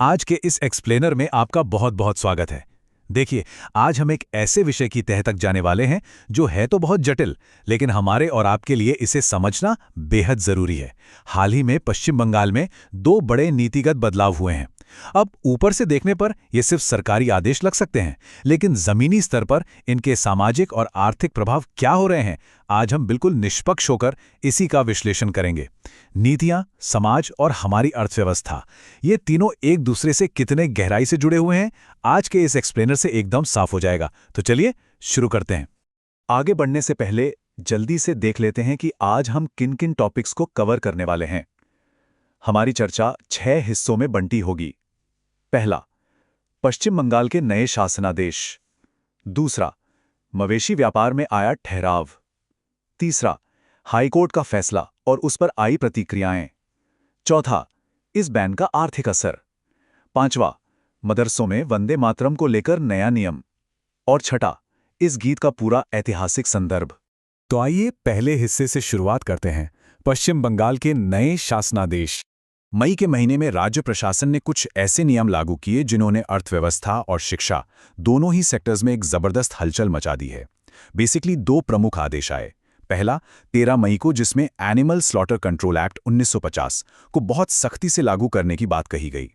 आज के इस एक्सप्लेनर में आपका बहुत बहुत स्वागत है। देखिए, आज हम एक ऐसे विषय की तह तक जाने वाले हैं जो है तो बहुत जटिल, लेकिन हमारे और आपके लिए इसे समझना बेहद जरूरी है। हाल ही में पश्चिम बंगाल में दो बड़े नीतिगत बदलाव हुए हैं। अब ऊपर से देखने पर ये सिर्फ सरकारी आदेश लग सकते हैं, लेकिन जमीनी स्तर पर इनके सामाजिक और आर्थिक प्रभाव क्या हो रहे हैं, आज हम बिल्कुल निष्पक्ष होकर इसी का विश्लेषण करेंगे। नीतियां, समाज और हमारी अर्थव्यवस्था, ये तीनों एक दूसरे से कितने गहराई से जुड़े हुए हैं, आज के इस एक्सप्लेनर से एकदम साफ हो जाएगा। तो चलिए शुरू करते हैं। आगे बढ़ने से पहले जल्दी से देख लेते हैं कि आज हम किन किन टॉपिक्स को कवर करने वाले हैं। हमारी चर्चा 6 हिस्सों में बंटी होगी। पहला, पश्चिम बंगाल के नए शासनादेश। दूसरा, मवेशी व्यापार में आया ठहराव। तीसरा, हाईकोर्ट का फैसला और उस पर आई प्रतिक्रियाएं। चौथा, इस बैन का आर्थिक असर। पांचवा, मदरसों में वंदे मातरम को लेकर नया नियम। और छठा, इस गीत का पूरा ऐतिहासिक संदर्भ। तो आइए पहले हिस्से से शुरुआत करते हैं। पश्चिम बंगाल के नए शासनादेश। मई के महीने में राज्य प्रशासन ने कुछ ऐसे नियम लागू किए जिन्होंने अर्थव्यवस्था और शिक्षा दोनों ही सेक्टर्स में एक जबरदस्त हलचल मचा दी है। बेसिकली दो प्रमुख आदेश आए। पहला 13 मई को, जिसमें एनिमल स्लॉटर कंट्रोल एक्ट 1950 को बहुत सख्ती से लागू करने की बात कही गई।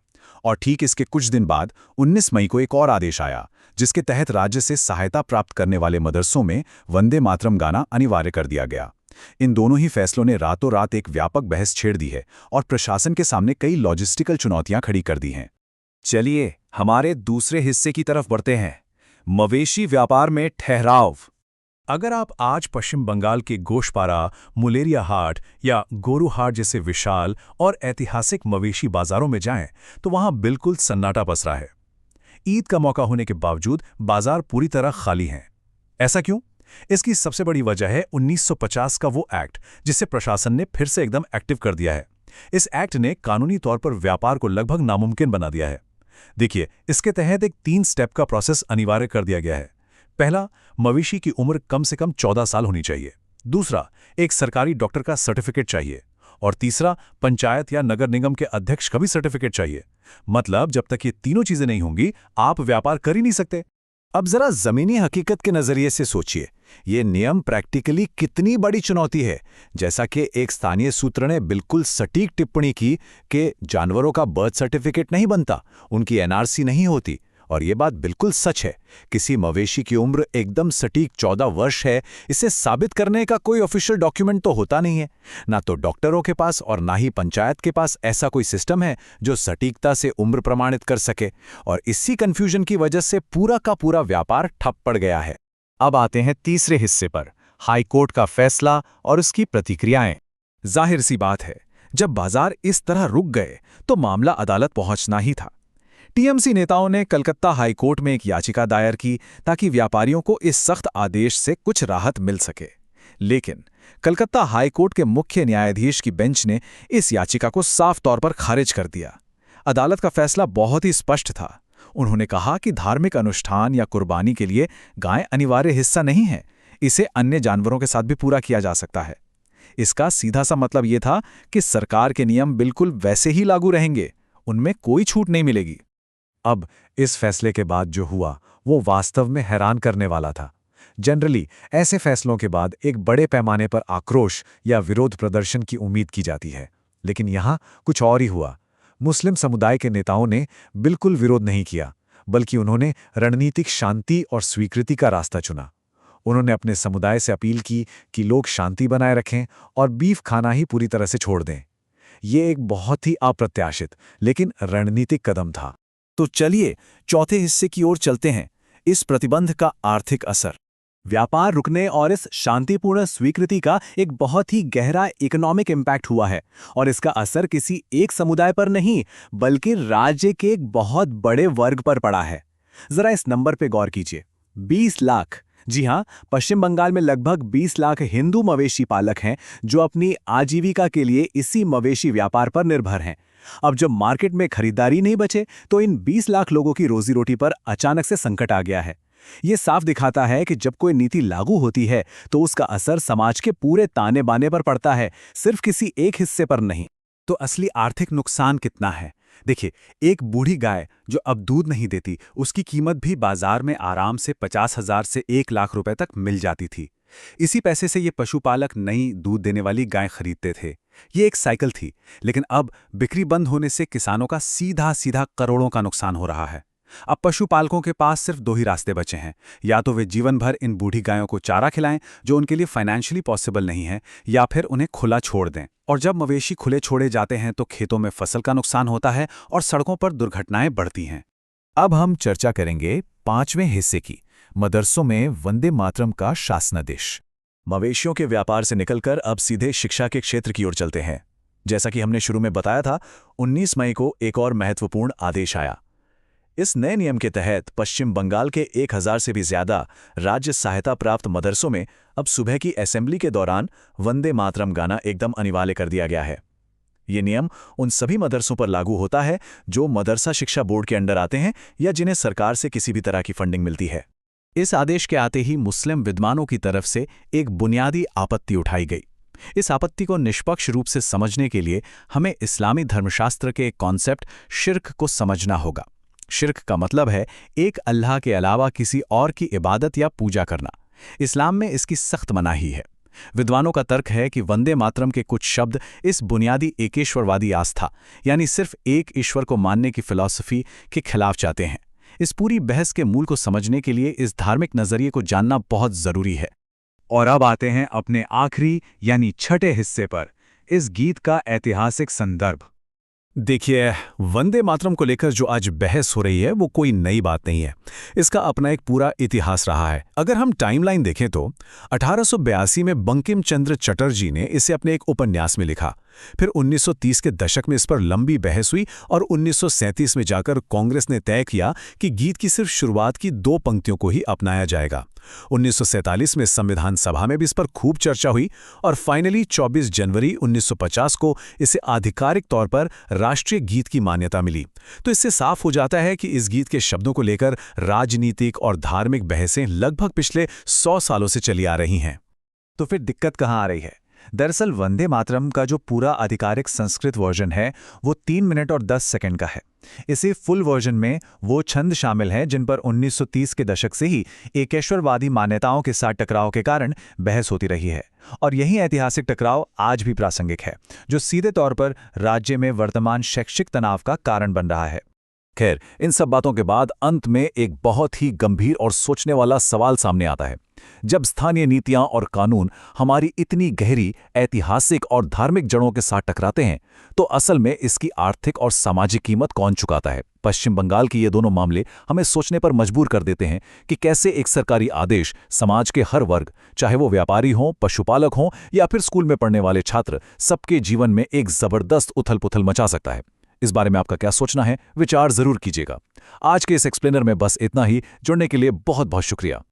और ठीक इसके कुछ दिन बाद 19 मई को एक और आदेश आया, जिसके तहत राज्य से सहायता प्राप्त करने वाले मदरसों में वंदे मातरम गाना अनिवार्य कर दिया गया। इन दोनों ही फैसलों ने रातों रात एक व्यापक बहस छेड़ दी है और प्रशासन के सामने कई लॉजिस्टिकल चुनौतियां खड़ी कर दी हैं। चलिए हमारे दूसरे हिस्से की तरफ बढ़ते हैं, मवेशी व्यापार में ठहराव। अगर आप आज पश्चिम बंगाल के गोशपारा, मुलेरिया हाट या गोरू हाट जैसे विशाल और ऐतिहासिक मवेशी बाजारों में जाएं, तो वहां बिल्कुल सन्नाटा पसरा है। ईद का मौका होने के बावजूद बाजार पूरी तरह खाली हैं। ऐसा क्यों? इसकी सबसे बड़ी वजह है 1950 का वो एक्ट, जिसे प्रशासन ने फिर से एकदम एक्टिव कर दिया है। इस एक्ट ने कानूनी तौर पर व्यापार को लगभग नामुमकिन बना दिया है। देखिए, इसके तहत एक 3 स्टेप का प्रोसेस अनिवार्य कर दिया गया है। पहला, मवेशी की उम्र कम से कम 14 साल होनी चाहिए। दूसरा, एक सरकारी डॉक्टर का सर्टिफिकेट चाहिए। और तीसरा, पंचायत या नगर निगम के अध्यक्ष का भी सर्टिफिकेट चाहिए। मतलब जब तक ये तीनों चीजें नहीं होंगी, आप व्यापार कर ही नहीं सकते। अब जरा जमीनी हकीकत के नजरिए से सोचिए, ये नियम प्रैक्टिकली कितनी बड़ी चुनौती है। जैसा कि एक स्थानीय सूत्र ने बिल्कुल सटीक टिप्पणी की कि जानवरों का बर्थ सर्टिफिकेट नहीं बनता, उनकी एनआरसी नहीं होती। और ये बात बिल्कुल सच है। किसी मवेशी की उम्र एकदम सटीक 14 वर्ष है, इसे साबित करने का कोई ऑफिशियल डॉक्यूमेंट तो होता नहीं है। ना तो डॉक्टरों के पास और ना ही पंचायत के पास ऐसा कोई सिस्टम है जो सटीकता से उम्र प्रमाणित कर सके। और इसी कंफ्यूजन की वजह से पूरा का पूरा व्यापार ठप पड़ गया है। अब आते हैं तीसरे हिस्से पर, हाईकोर्ट का फैसला और उसकी प्रतिक्रियाएं। जाहिर सी बात है, जब बाजार इस तरह रुक गए तो मामला अदालत पहुंचना ही था। टीएमसी नेताओं ने कलकत्ता हाईकोर्ट में एक याचिका दायर की ताकि व्यापारियों को इस सख्त आदेश से कुछ राहत मिल सके। लेकिन कलकत्ता हाईकोर्ट के मुख्य न्यायाधीश की बेंच ने इस याचिका को साफ तौर पर खारिज कर दिया। अदालत का फैसला बहुत ही स्पष्ट था। उन्होंने कहा कि धार्मिक अनुष्ठान या कुर्बानी के लिए गाय अनिवार्य हिस्सा नहीं है, इसे अन्य जानवरों के साथ भी पूरा किया जा सकता है। इसका सीधा सा मतलब यह था कि सरकार के नियम बिल्कुल वैसे ही लागू रहेंगे, उनमें कोई छूट नहीं मिलेगी। अब इस फैसले के बाद जो हुआ वो वास्तव में हैरान करने वाला था। जनरली ऐसे फैसलों के बाद एक बड़े पैमाने पर आक्रोश या विरोध प्रदर्शन की उम्मीद की जाती है, लेकिन यहां कुछ और ही हुआ। मुस्लिम समुदाय के नेताओं ने बिल्कुल विरोध नहीं किया, बल्कि उन्होंने रणनीतिक शांति और स्वीकृति का रास्ता चुना। उन्होंने अपने समुदाय से अपील की कि लोग शांति बनाए रखें और बीफ खाना ही पूरी तरह से छोड़ दें। ये एक बहुत ही अप्रत्याशित लेकिन रणनीतिक कदम था। तो चलिए चौथे हिस्से की ओर चलते हैं, इस प्रतिबंध का आर्थिक असर। व्यापार रुकने और इस शांतिपूर्ण स्वीकृति का एक बहुत ही गहरा इकोनॉमिक इम्पैक्ट हुआ है। और इसका असर किसी एक समुदाय पर नहीं, बल्कि राज्य के एक बहुत बड़े वर्ग पर पड़ा है। जरा इस नंबर पे गौर कीजिए, 20 लाख। जी हां, पश्चिम बंगाल में लगभग 20 लाख हिंदू मवेशी पालक हैं जो अपनी आजीविका के लिए इसी मवेशी व्यापार पर निर्भर हैं। अब जब मार्केट में खरीदारी नहीं बचे तो इन 20 लाख लोगों की रोजी रोटी पर अचानक से संकट आ गया है। ये साफ दिखाता है कि जब कोई नीति लागू होती है तो उसका असर समाज के पूरे ताने बाने पर पड़ता है, सिर्फ किसी एक हिस्से पर नहीं। तो असली आर्थिक नुकसान कितना है, देखिए, एक बूढ़ी गाय जो अब दूध नहीं देती, उसकी कीमत भी बाजार में आराम से 50,000 से 1 लाख रुपए तक मिल जाती थी। इसी पैसे से ये पशुपालक नई दूध देने वाली गाय खरीदते थे। ये एक साइकिल थी, लेकिन अब बिक्री बंद होने से किसानों का सीधा सीधा करोड़ों का नुकसान हो रहा है। अब पशुपालकों के पास सिर्फ दो ही रास्ते बचे हैं। या तो वे जीवन भर इन बूढ़ी गायों को चारा खिलाएं, जो उनके लिए फाइनेंशियली पॉसिबल नहीं है, या फिर उन्हें खुला छोड़ दें। और जब मवेशी खुले छोड़े जाते हैं तो खेतों में फसल का नुकसान होता है और सड़कों पर दुर्घटनाएं बढ़ती हैं। अब हम चर्चा करेंगे 5वें हिस्से की, मदरसों में वंदे मातरम का शासनादेश। मवेशियों के व्यापार से निकलकर अब सीधे शिक्षा के क्षेत्र की ओर चलते हैं। जैसा कि हमने शुरू में बताया था, 19 मई को एक और महत्वपूर्ण आदेश आया। इस नए नियम के तहत पश्चिम बंगाल के 1000 से भी ज्यादा राज्य सहायता प्राप्त मदरसों में अब सुबह की असेंबली के दौरान वंदे मातरम गाना एकदम अनिवार्य कर दिया गया है। ये नियम उन सभी मदरसों पर लागू होता है जो मदरसा शिक्षा बोर्ड के अंडर आते हैं या जिन्हें सरकार से किसी भी तरह की फंडिंग मिलती है। इस आदेश के आते ही मुस्लिम विद्वानों की तरफ से एक बुनियादी आपत्ति उठाई गई। इस आपत्ति को निष्पक्ष रूप से समझने के लिए हमें इस्लामी धर्मशास्त्र के एक कॉन्सेप्ट शिर्क को समझना होगा। शिर्क का मतलब है एक अल्लाह के अलावा किसी और की इबादत या पूजा करना। इस्लाम में इसकी सख्त मनाही है। विद्वानों का तर्क है कि वंदे मातरम के कुछ शब्द इस बुनियादी एकेश्वरवादी आस्था, यानी सिर्फ एक ईश्वर को मानने की फिलॉसफी के खिलाफ जाते हैं। इस पूरी बहस के मूल को समझने के लिए इस धार्मिक नजरिए को जानना बहुत जरूरी है। और अब आते हैं अपने आखिरी यानी छठे हिस्से पर, इस गीत का ऐतिहासिक संदर्भ। देखिए, वंदे मातरम को लेकर जो आज बहस हो रही है वो कोई नई बात नहीं है। इसका अपना एक पूरा इतिहास रहा है। अगर हम टाइमलाइन देखें तो 1882 में बंकिम चंद्र चटर्जी ने इसे अपने एक उपन्यास में लिखा। फिर 1930 के दशक में इस पर लंबी बहस हुई और 1937 में जाकर कांग्रेस ने तय किया कि गीत की सिर्फ शुरुआत की 2 पंक्तियों को ही अपनाया जाएगा। 1947 में संविधान सभा में भी इस पर खूब चर्चा हुई और फाइनली 24 जनवरी 1950 को इसे आधिकारिक तौर पर राष्ट्रीय गीत की मान्यता मिली। तो इससे साफ हो जाता है कि इस गीत के शब्दों को लेकर राजनीतिक और धार्मिक बहसें लगभग पिछले 100 सालों से चली आ रही हैं। तो फिर दिक्कत कहाँ आ रही है? दरअसल वंदे मातरम का जो पूरा आधिकारिक संस्कृत वर्जन है वो 3 मिनट और 10 सेकंड का है। इसे फुल वर्जन में वो छंद शामिल हैं जिन पर 1930 के दशक से ही एकेश्वरवादी मान्यताओं के साथ टकराव के कारण बहस होती रही है। और यही ऐतिहासिक टकराव आज भी प्रासंगिक है, जो सीधे तौर पर राज्य में वर्तमान शैक्षिक तनाव का कारण बन रहा है। खैर, इन सब बातों के बाद अंत में एक बहुत ही गंभीर और सोचने वाला सवाल सामने आता है। जब स्थानीय नीतियां और कानून हमारी इतनी गहरी ऐतिहासिक और धार्मिक जड़ों के साथ टकराते हैं, तो असल में इसकी आर्थिक और सामाजिक कीमत कौन चुकाता है? पश्चिम बंगाल के ये दोनों मामले हमें सोचने पर मजबूर कर देते हैं कि कैसे एक सरकारी आदेश समाज के हर वर्ग, चाहे वो व्यापारी हों, पशुपालक हों या फिर स्कूल में पढ़ने वाले छात्र, सबके जीवन में एक जबरदस्त उथल-पुथल मचा सकता है। इस बारे में आपका क्या सोचना है? विचार जरूर कीजिएगा। आज के इस एक्सप्लेनर में बस इतना ही। जुड़ने के लिए बहुत बहुत शुक्रिया।